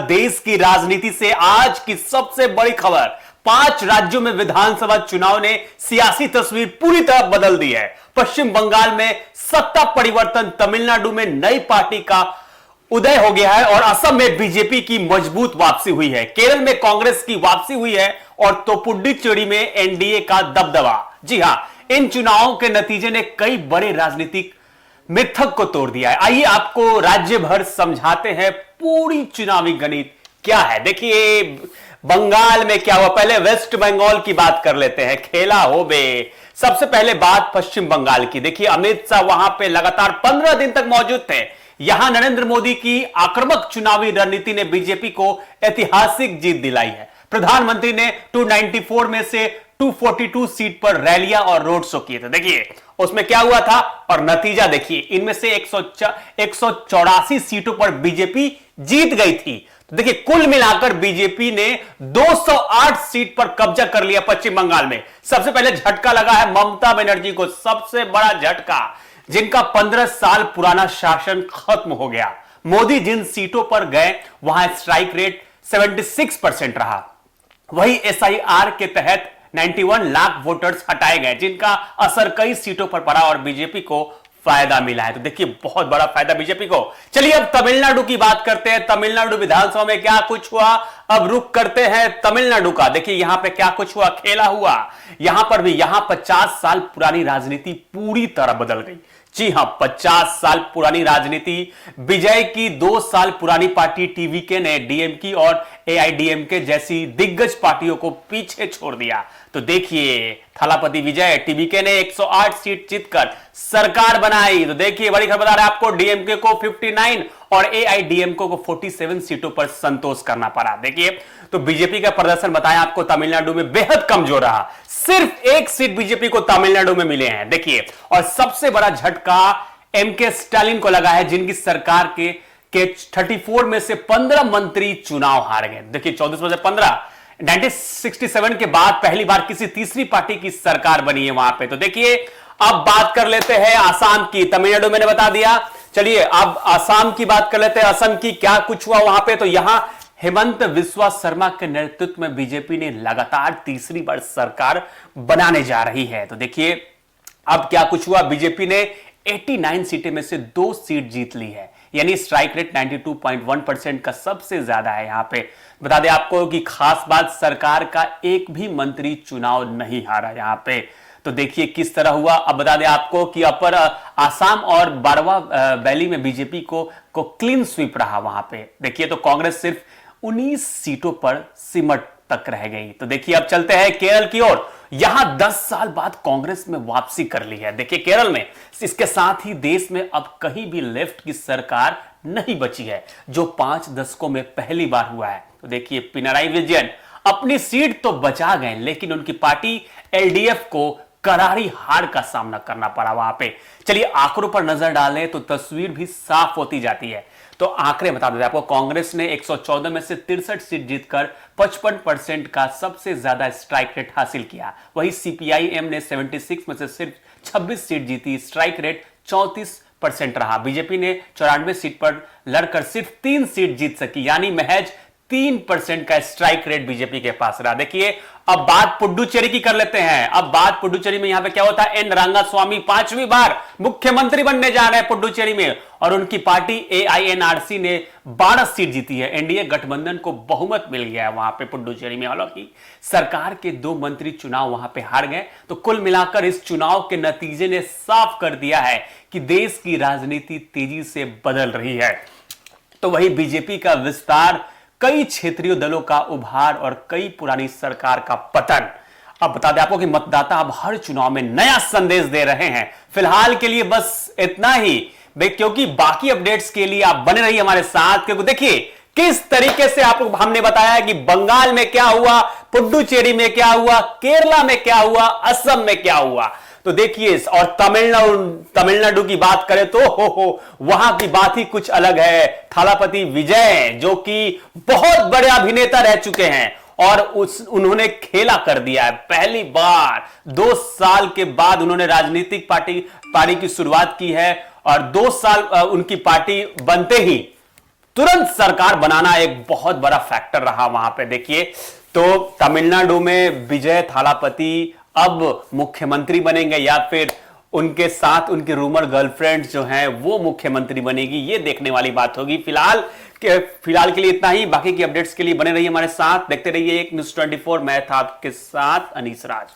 देश की राजनीति से आज की सबसे बड़ी खबर। 5 राज्यों में विधानसभा चुनाव ने सियासी तस्वीर पूरी तरह बदल दी है। पश्चिम बंगाल में सत्ता परिवर्तन, तमिलनाडु में नई पार्टी का उदय हो गया है और असम में बीजेपी की मजबूत वापसी हुई है। केरल में कांग्रेस की वापसी हुई है और तो पुडुचेरी में एनडीए का दबदबा। जी हां, इन चुनावों के नतीजे ने कई बड़े राजनीतिक मिथक को तोड़ दिया है। आइए आपको राज्य भर समझाते हैं पूरी चुनावी गणित क्या है। देखिए बंगाल में क्या हुआ, पहले वेस्ट बंगाल की बात कर लेते हैं। खेला हो बे। सबसे पहले बात पश्चिम बंगाल की। देखिए अमित शाह वहां पे लगातार 15 दिन तक मौजूद थे। यहां नरेंद्र मोदी की आक्रामक चुनावी रणनीति ने बीजेपी को ऐतिहासिक जीत दिलाई है। प्रधानमंत्री ने 294 में से 242 सीट पर रैलियां और रोड शो किए थे। देखिए उसमें क्या हुआ था और नतीजा देखिए, इनमें से 184 सीटों पर बीजेपी जीत गई थी। तो देखिए कुल मिलाकर बीजेपी ने 208 सीट पर कब्जा कर लिया पश्चिम बंगाल में। सबसे पहले झटका लगा है ममता बनर्जी को, सबसे बड़ा झटका, जिनका 15 साल पुराना शासन खत्म हो गया। मोदी जिन सीटों पर गए वहां स्ट्राइक रेट 76% रहा। वही एसआईआर के तहत 91 लाख वोटर्स हटाए गए, जिनका असर कई सीटों पर पड़ा और बीजेपी को फायदा मिला है। तो देखिए बहुत बड़ा फायदा बीजेपी को। चलिए अब तमिलनाडु की बात करते हैं। तमिलनाडु विधानसभा में क्या कुछ हुआ, अब रुक करते हैं तमिलनाडु का। देखिए यहां पे क्या कुछ हुआ, खेला हुआ। यहां पर भी 50 साल पुरानी राजनीति पूरी तरह बदल गई। जी हां, 50 साल पुरानी राजनीति। विजय की 2 साल पुरानी पार्टी टीवीके ने डीएमके और एआईडीएमके जैसी दिग्गज पार्टियों को पीछे छोड़ दिया। तो देखिए थलापति विजय, टीवीके ने 108 सीट जीतकर सरकार बनाई। तो देखिए बड़ी खबर है आपको, डीएमके को 59 और एआईडीएमके को 47 सीटों पर संतोष करना पड़ा। देखिए तो बीजेपी का प्रदर्शन बताया आपको तमिलनाडु में बेहद कमजोर रहा। सिर्फ 1 सीट बीजेपी को तमिलनाडु में मिले हैं। देखिए और सबसे बड़ा झटका एमके स्टालिन को लगा है, जिनकी सरकार के 34 में से 15 मंत्री चुनाव हार गए। देखिए 14 में से 15। 1967 के बाद पहली बार किसी तीसरी पार्टी की सरकार बनी है वहां पे। तो देखिए अब बात कर लेते हैं आसाम की। तमिलनाडु मैंने बता दिया, चलिए अब आसाम की बात कर लेते हैं। असम की क्या कुछ हुआ वहां पे। तो यहां हेमंत बिस्वा शर्मा के नेतृत्व में बीजेपी ने लगातार तीसरी बार सरकार बनाने जा रही है। तो देखिए अब क्या कुछ हुआ, बीजेपी ने 89 सीटें में से 2 सीट जीत ली है, यानी स्ट्राइक रेट 92.1% का सबसे ज्यादा है। यहां पे बता दें आपको कि खास बात, सरकार का एक भी मंत्री चुनाव नहीं हारा यहां पे। तो देखिए किस तरह हुआ। अब बता दें आपको कि अपर आसाम और बारवा वैली में बीजेपी को क्लीन स्वीप रहा वहां पे। देखिए तो कांग्रेस सिर्फ 19 सीटों पर सिमट तक रह गई। तो देखिए अब चलते हैं केरल की ओर। यहां 10 साल बाद कांग्रेस में वापसी कर ली है। देखिए केरल में, इसके साथ ही देश में अब कहीं भी लेफ्ट की सरकार नहीं बची है, जो 5 दशकों में पहली बार हुआ है। तो देखिए पिनराई विजयन अपनी सीट तो बचा गए, लेकिन उनकी पार्टी एलडीएफ को करारी हार का सामना करना पड़ा वहां पे। चलिए आंकड़ों पर नजर डालें तो तस्वीर भी साफ होती जाती है। तो आंकड़े बता देते हैं आपको, कांग्रेस ने 114 में से 63 सीट जीतकर 55% का सबसे ज्यादा स्ट्राइक रेट हासिल किया। वही सीपीआईएम ने 76 में से सिर्फ 26 सीट जीती, स्ट्राइक रेट 34% रहा। बीजेपी ने 94 सीट पर लड़कर सिर्फ 3 सीट जीत सकी, यानी महज 3% का स्ट्राइक रेट बीजेपी के पास रहा। देखिए अब बात पुडुचेरी की कर लेते हैं। अब बात पुडुचेरी में यहां पे क्या होता है, एन रंगास्वामी 5वीं बार मुख्यमंत्री बनने जा रहे हैं पुडुचेरी में, और उनकी पार्टी एआईएनआरसी ने 12 सीट जीती है। एनडीए गठबंधन को बहुमत मिल गया है वहां पे पुडुचेरी में। हालांकि सरकार के 2 मंत्री चुनाव वहां पे हार गए। तो कुल मिलाकर इस चुनाव के नतीजे ने साफ कर दिया है कि देश की राजनीति तेजी से बदल रही है। तो वही बीजेपी का विस्तार, कई क्षेत्रीय दलों का उभार और कई पुरानी सरकार का पतन। अब बता दें आपको कि मतदाता अब हर चुनाव में नया संदेश दे रहे हैं। फिलहाल के लिए बस इतना ही, क्योंकि बाकी अपडेट्स के लिए आप बने रहिए हमारे साथ। क्योंकि देखिए किस तरीके से आपको हमने बताया कि बंगाल में क्या हुआ, पुडुचेरी में क्या हुआ, केरला में क्या हुआ, असम में क्या हुआ। तो देखिए और तमिलनाडु की बात करें तो वहां की बात ही कुछ अलग है। थलापति विजय जो कि बहुत बड़े अभिनेता रह चुके हैं और उन्होंने खेला कर दिया है। पहली बार 2 साल के बाद उन्होंने राजनीतिक पार्टी की शुरुआत की है और 2 साल उनकी पार्टी बनते ही तुरंत सरकार बनाना एक बहुत बड़ा फैक्टर रहा वहां पे। देखिए तो तमिलनाडु में विजय थालापति अब मुख्यमंत्री बनेंगे या फिर उनके साथ उनकी रूमर गर्लफ्रेंड जो हैं वो मुख्यमंत्री बनेगी, ये देखने वाली बात होगी। फिलहाल के लिए इतना ही। बाकी की अपडेट्स के लिए बने रहिए हमारे साथ, देखते रहिए एक न्यूज़ 24। मैं था आपके साथ अनीस राज।